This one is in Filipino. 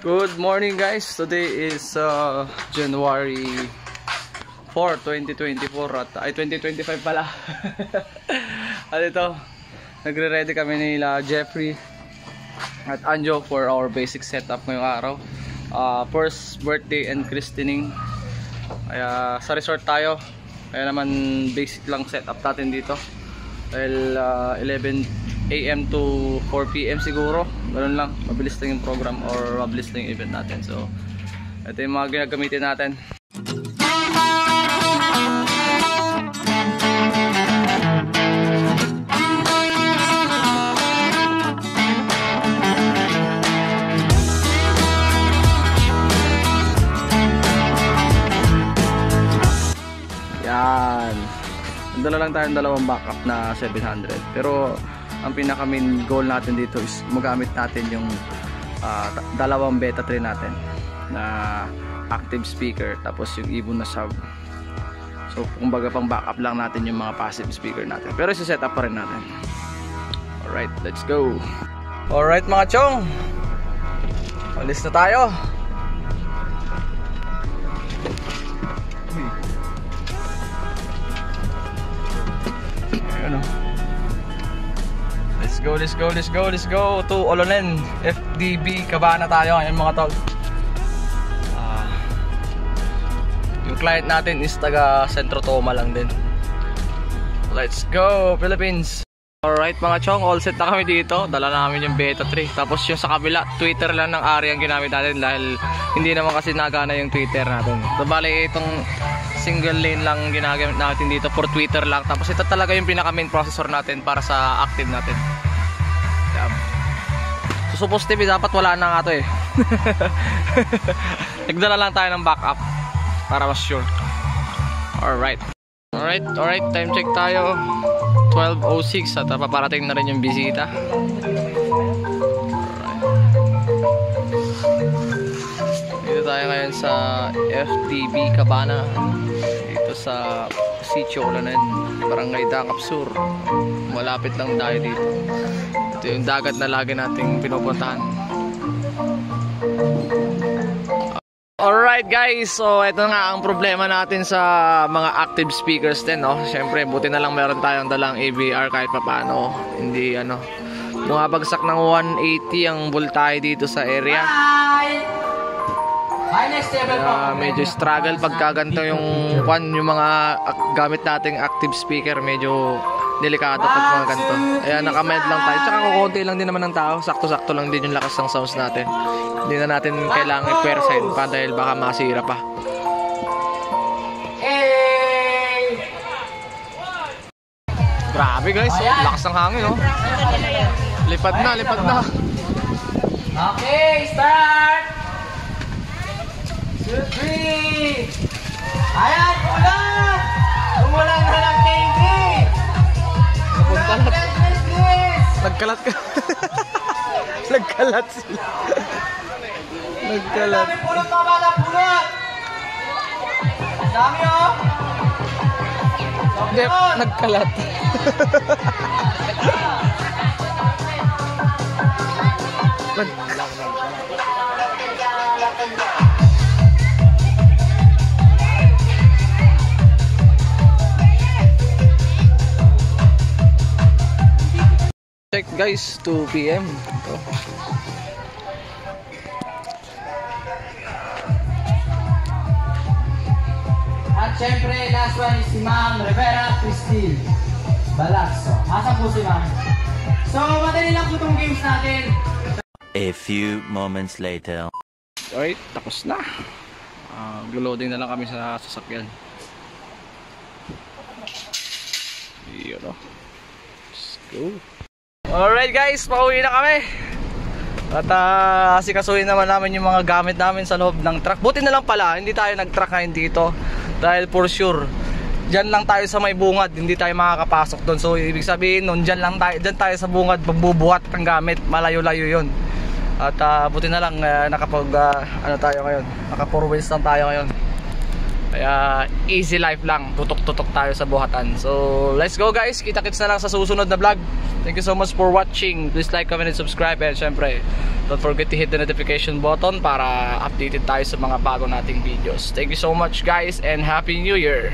Good morning guys. Today is January 4, 2024 ay 2025 pala. At ito, nagre-ready kami nila Jeffrey at Anjo for our basic setup ngayong araw. First birthday and christening. Kaya sa resort tayo. Kaya naman basic lang setup natin dito. Dahil 11 AM to 4 PM siguro. Ganun lang, mabilis lang yung program or mabilis lang yung event natin. So ito yung mga ginagamitin natin. Yan, dala lang tayong dalawang backup na 700. Pero ang pinaka main goal natin dito is magamit natin yung dalawang beta 3 natin na active speaker, tapos yung ibon na sub. So kumbaga pang backup lang natin yung mga passive speaker natin, pero isa-set up pa rin natin. Alright, let's go. Alright mga chong, alis na tayo. Ayan o. Let's go to Olonen, FDB, Cabana tayo ngayon mga tol. Yung client natin is taga Centro Toma lang din. Let's go Philippines. Alright mga chong, all set na kami dito. Dala namin yung beta 3. Tapos yung sa kabila, Twitter lang ng area yung ginamit natin dahil hindi naman kasi nagana yung Twitter natin. So bali itong single lane lang ginagamit natin dito for Twitter lang. Tapos ito talaga yung pinaka main processor natin para sa active natin. So supposed to be dapat wala na nga to eh. Nagdala lang tayo ng backup para mas sure. Alright, time check tayo. 12:06 at paparating na rin yung bisita. Dito tayo ngayon sa FDB Cabana, dito sa Sitio Olonen, Barangay Dakap Sur. Malapit lang tayo dito. Ito yung dagat na lagi nating pinupuntahan. Alright guys, so ito nga ang problema natin sa mga active speakers din, no? Siyempre, buti na lang meron tayong dalang AVR kahit papano. Hindi bumabagsak ng 180 ang voltahe dito sa area. Medyo struggle pagka ganito yung mga gamit nating active speaker, medyo delikado pag mga ganito. Ayan, naka-med lang tayo. Tsaka kukunti lang din naman ng tao. Sakto-sakto lang din yung lakas ng sounds natin. Hindi na natin kailangan i-percent pa dahil baka masira pa. Grabe guys, lakas ng hangin, oh. Lipad na. Okay, start! 2, 3! Ayan, ulan! Umulan na ng KD! Nagkalat ka. Nagkalat sila. Nagkalat. Dami pulot mga bata, pulot! Dami oh! Hindi, nagkalat. Check guys, 2 PM. Ito. At syempre, last one is si Ma'am Rivera Cristil Balazzo. Asan po si Ma'am? So, madali lang po itong games natin. A few moments later. Alright, tapos na. Loading na lang kami sa sasakyan. Yun o. Let's go. Alright guys, pauwi na kami. At sikasuhin naman namin yung mga gamit namin sa loob ng truck. Buti na lang pala, hindi tayo nag-truck ngayon dito. Dahil for sure, dyan lang tayo sa may bungad, hindi tayo makakapasok doon. So ibig sabihin nun, dyan tayo sa bungad, magbubuhat ng gamit, malayo-layo yun. At buti na lang nakapag tayo ngayon, naka 4 wheels lang tayo ngayon. Kaya easy life lang, tutok-tutok tayo sa buhatan. So let's go guys, kita-kits na lang sa susunod na vlog. Thank you so much for watching. Please like, comment, and subscribe. And syempre, don't forget to hit the notification button para updated tayo sa mga bago nating videos. Thank you so much guys, and Happy New Year!